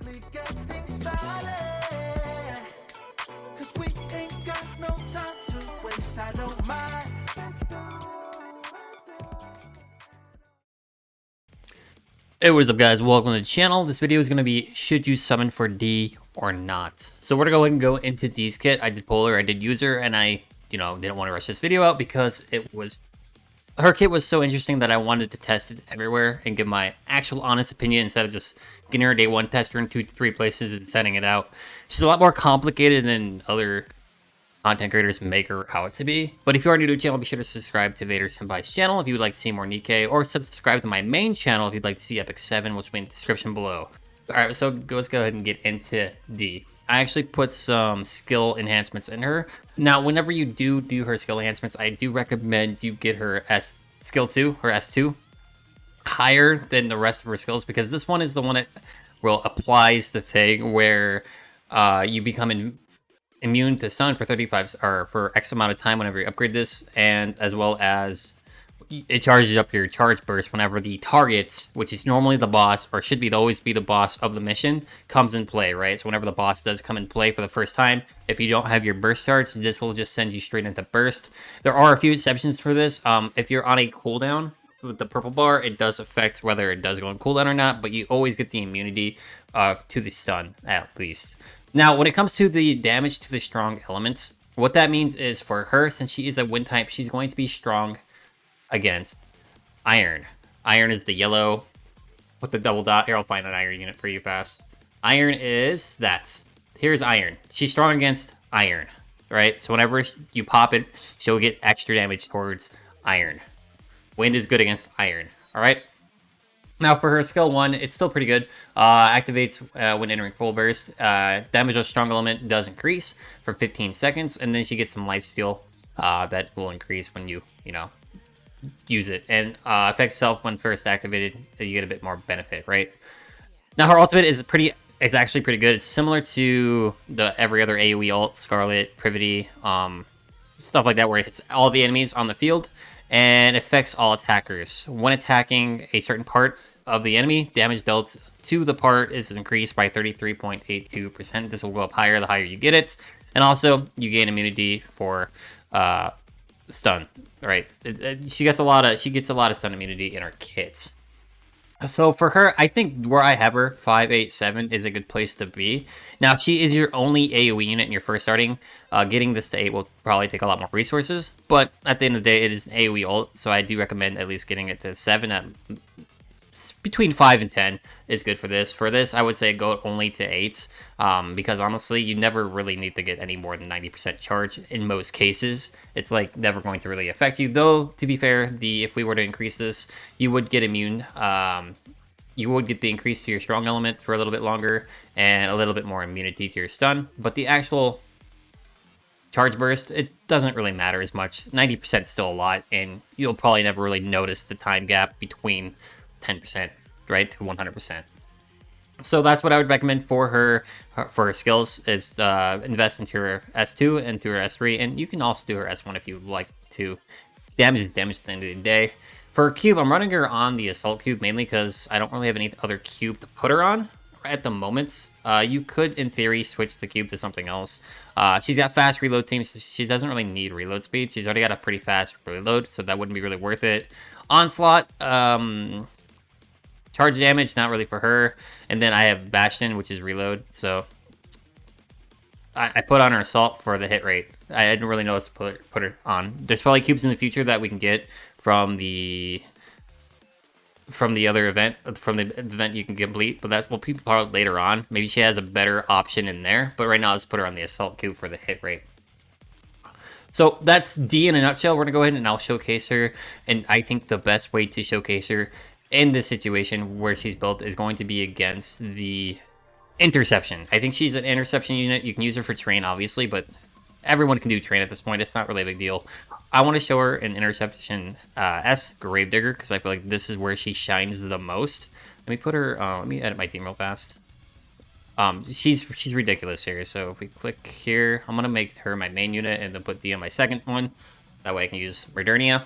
simply get things started. Cause we ain't got no time to waste, I don't mind. Hey, what is up, guys? Welcome to the channel. This video is going to be, should you summon for D or not? So we're going to go ahead and go into D's kit. I did Polar, I did User, and I, didn't want to rush this video out because her kit was so interesting that I wanted to test it everywhere and give my actual honest opinion instead of just getting her day one, test her in 2-3 places and sending it out. She's a lot more complicated than other content creators make her out to be. But if you are new to the channel, be sure to subscribe to Vader Senpai's channel if you would like to see more Nikke, or subscribe to my main channel if you'd like to see Epic 7, which will be in the description below. Alright, so let's go ahead and get into D. I actually put some skill enhancements in her. Now, whenever you do her skill enhancements, I do recommend you get her skill 2, her S2, higher than the rest of her skills, because this one is the one that applies the thing where you become immune to stun for 35 or for X amount of time whenever you upgrade this, and as well as it charges up your charge burst whenever the target, which is normally the boss or should be always be the boss of the mission, comes in play, right? So whenever the boss does come in play for the first time, if you don't have your burst charge, this will just send you straight into burst. There are a few exceptions for this. If you're on a cooldown with the purple bar, it does affect whether it does go on cooldown or not, but you always get the immunity to the stun at least. Now, when it comes to the damage to the strong elements, what that means is for her, since she is a wind type, she's going to be strong against iron. Iron is the yellow with the double dot. Here, I'll find an iron unit for you fast. Iron is that. Here's iron. She's strong against iron, right? So whenever you pop it, she'll get extra damage towards iron. Wind is good against iron, all right? Now for her skill 1, it's still pretty good. Activates when entering full burst. Damage of strong element does increase for 15 seconds, and then she gets some lifesteal that will increase when you use it. And affects self when first activated. You get a bit more benefit, right? Now her ultimate is actually pretty good. It's similar to the every other AoE ult, Scarlet, Privity, stuff like that, where it hits all the enemies on the field and affects all attackers. When attacking a certain part of the enemy, damage dealt to the part is increased by 33.82%. This will go up higher the higher you get it. And also, you gain immunity for stun, right? She gets a lot of stun immunity in her kits. So for her, I think where I have her, 5-8-7 is a good place to be. Now, if she is your only AoE unit and you're first starting, getting this to 8 will probably take a lot more resources. But at the end of the day, it is an AoE ult, so I do recommend at least getting it to 7. At between 5 and 10 is good for this. For this, I would say go only to 8, because honestly, you never really need to get any more than 90% charge in most cases. It's like never going to really affect you. Though, to be fair, if we were to increase this, you would get immune. You would get the increase to your strong element for a little bit longer and a little bit more immunity to your stun. But the actual charge burst, it doesn't really matter as much. 90% is still a lot, and you'll probably never really notice the time gap between 10%, right, to 100%. So that's what I would recommend for her skills is invest into her S2 and to her S3, and you can also do her S1 if you would like to. Damage at the end of the day. For cube, I'm running her on the assault cube mainly because I don't really have any other cube to put her on at the moment. You could, in theory, switch the cube to something else. She's got fast reload teams, so she doesn't really need reload speed. She's already got a pretty fast reload, so that wouldn't be really worth it. Onslaught, charge damage, not really for her. And then I have Bastion, which is reload. So I put on her assault for the hit rate. I didn't really know what to put her on. There's probably cubes in the future that we can get from the other event, from the event you can complete, but that's what people are later on. Maybe she has a better option in there, but right now let's put her on the assault cube for the hit rate. So that's D in a nutshell. We're gonna go ahead and I'll showcase her, and I think the best way to showcase her in this situation where she's built is going to be against the interception. I think she's an interception unit. You can use her for train, obviously, but everyone can do train at this point. It's not really a big deal. I want to show her an interception S, Gravedigger, because I feel like this is where she shines the most. Let me put her, let me edit my team real fast. She's ridiculous here. So if we click here, I'm going to make her my main unit and then put D on my second one. That way I can use Modernia.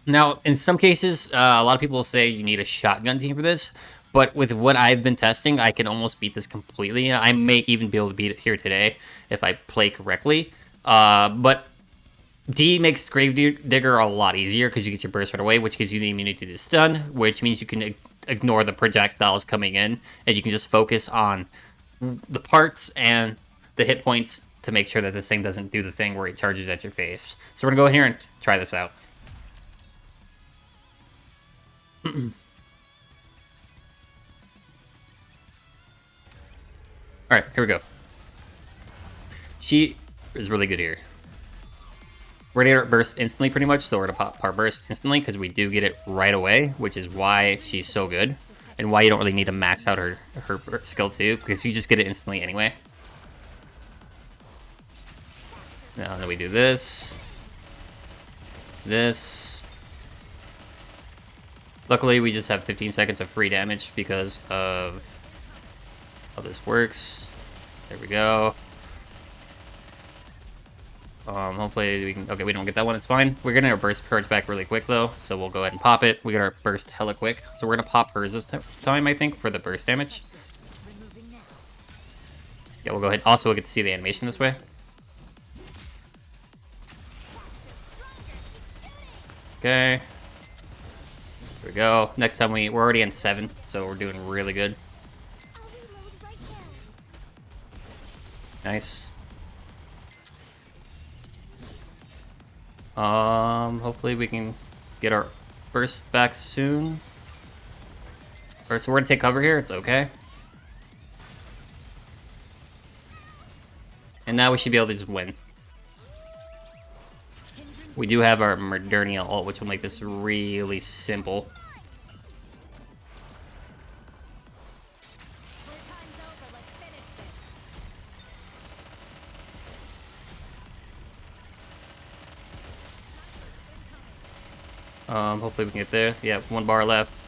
Now, in some cases, a lot of people say you need a shotgun team for this, But with what I've been testing, I can almost beat this completely. I may even be able to beat it here today if I play correctly. But D makes Gravedigger a lot easier because you get your burst right away, which gives you the immunity to stun, which means you can ignore the projectiles coming in, and you can just focus on the parts and the hit points to make sure that this thing doesn't do the thing where it charges at your face. So we're going to go here and try this out. Alright, here we go. She is really good here. We're going to get her burst instantly pretty much, so we're going to pop our burst instantly because we do get it right away, which is why she's so good. And why you don't really need to max out her skill too, because you just get it instantly anyway. Now then we do this. This. Luckily we just have 15 seconds of free damage because of how this works. There we go. Hopefully we can... Okay, we don't get that one, it's fine. We're getting our burst cards back really quick, though, so we'll go ahead and pop it. We get our burst hella quick, so we're gonna pop hers this time, I think, for the burst damage. Yeah, we'll go ahead. Also, we'll get to see the animation this way. Okay. Here we go. Next time we're already in 7, so we're doing really good. Nice. Hopefully we can get our burst back soon. Alright, so we're gonna take cover here, it's okay. And now we should be able to just win. We do have our Modernia ult, which will make this really simple. Hopefully we can get there. Yeah, 1 bar left.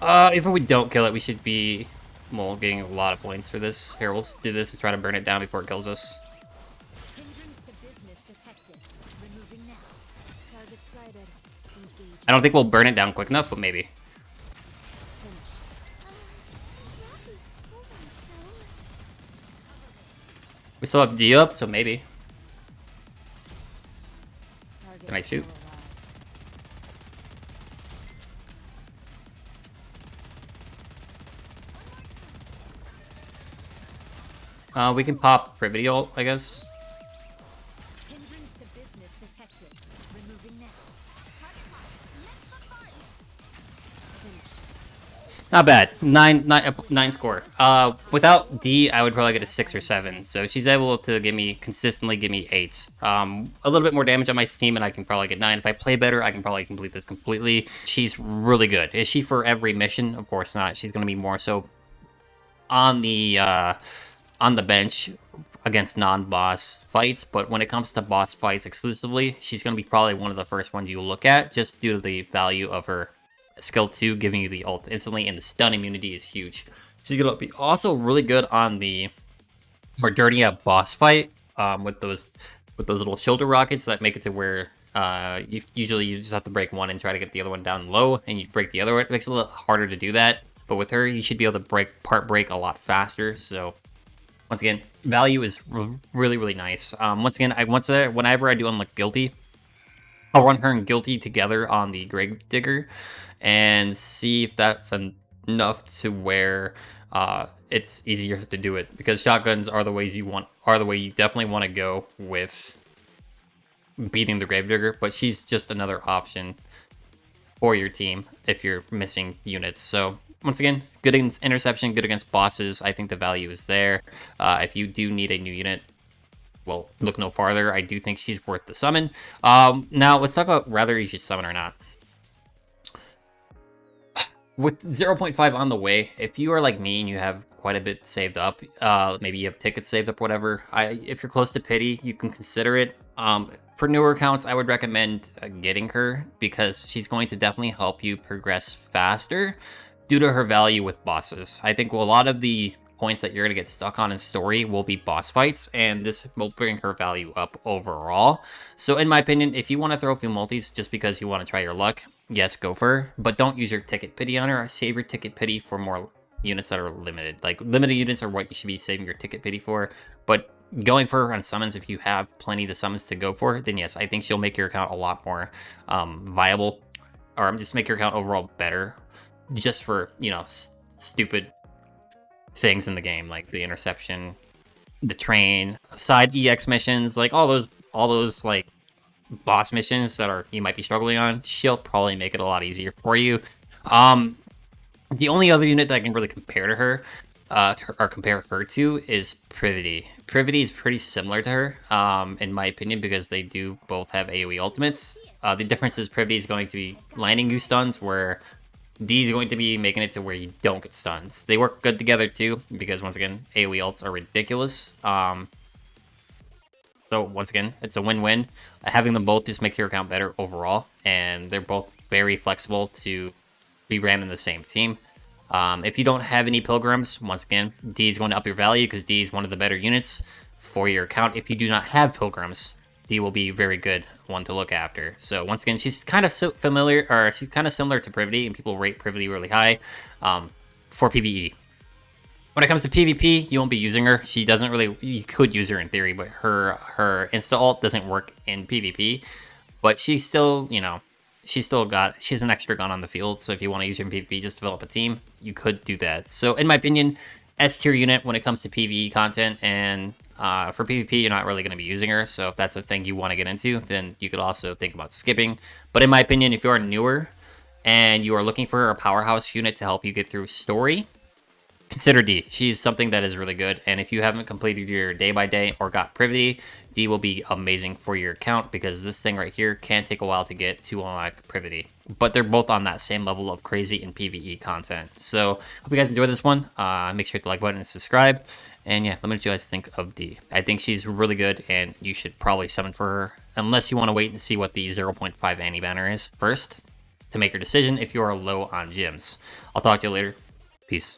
Even if we don't kill it, we should be, well, getting a lot of points for this. Here, we'll do this and try to burn it down before it kills us. I don't think we'll burn it down quick enough, but maybe. We still have D up, so maybe. Can I shoot? We can pop Privity ult, I guess. Not bad. 9 score. Without D, I would probably get a 6 or 7. So she's able to consistently give me 8. A little bit more damage on my team, and I can probably get 9. If I play better, I can probably complete this completely. She's really good. Is she for every mission? Of course not. She's going to be more so on the bench against non-boss fights. But when it comes to boss fights exclusively, she's going to be probably one of the first ones you look at, just due to the value of her skill 2 giving you the ult instantly, and the stun immunity is huge. She's gonna be also really good on the Modernia boss fight with those little shoulder rockets that make it to where usually you just have to break one and try to get the other one down low, and you break the other one. It makes it a little harder to do that, but with her you should be able to break a lot faster. So once again, value is really nice. Once again, whenever I do unlock Guilty, I'll run her and Guilty together on the Gravedigger and see if that's enough to where it's easier to do it, because shotguns are the way you definitely want to go with beating the Gravedigger, but she's just another option for your team if you're missing units. So once again, good against interception, good against bosses. I think the value is there. If you do need a new unit, well, look no farther. I do think she's worth the summon. Now, let's talk about whether you should summon or not. With 0.5 on the way, if you are like me and you have quite a bit saved up, maybe you have tickets saved up, whatever, if you're close to pity, you can consider it. For newer accounts, I would recommend getting her, because she's going to definitely help you progress faster due to her value with bosses. I think a lot of the points that you're going to get stuck on in story will be boss fights, and this will bring her value up overall. So in my opinion, if you want to throw a few multis just because you want to try your luck, yes, go for her, but don't use your ticket pity on her. Save your ticket pity for more units that are limited. Like, limited units are what you should be saving your ticket pity for, but going for her on summons, if you have plenty of the summons to go for, then yes, I think she'll make your account a lot more viable, or just make your account overall better, just for, you know, stupid things in the game, like the interception, the train, side EX missions, like all those like boss missions that are you might be struggling on. She'll probably make it a lot easier for you. The only other unit that I can really compare to her, or compare her to, is Privity. Privity is pretty similar to her, in my opinion, because they do both have AoE ultimates. The difference is Privity is going to be landing you stuns, where D is going to be making it to where you don't get stuns. They work good together too, because once again, AoE ults are ridiculous. So once again, it's a win-win. Having them both just makes your account better overall, and they're both very flexible to be ran in the same team. If you don't have any pilgrims, once again, D is going to up your value because D is one of the better units for your account. If you do not have pilgrims, D will be very good one to look after. So once again, she's kind of familiar, or she's kind of similar to Privity, and people rate Privity really high for PvE. When it comes to PvP, you won't be using her. She doesn't really. You could use her in theory, but her insta ult doesn't work in PvP. But she's still, you know, she has an extra gun on the field. So if you want to use her in PvP, just develop a team, you could do that. So in my opinion, S tier unit when it comes to PvE content, and for PvP, you're not really going to be using her. So if that's a thing you want to get into, then you could also think about skipping. But in my opinion, if you are newer and you are looking for a powerhouse unit to help you get through story, consider D. She's something that is really good, and if you haven't completed your day by day or got Privity, D will be amazing for your account, because this thing right here can take a while to get to unlock Privity. But they're both on that same level of crazy in PvE content. So hope you guys enjoyed this one. Make sure to hit the like button and subscribe. And yeah, let me know what you guys think of D. I think she's really good, and you should probably summon for her, unless you want to wait and see what the 0.5 anti-banner is first to make your decision if you are low on gems. I'll talk to you later. Peace.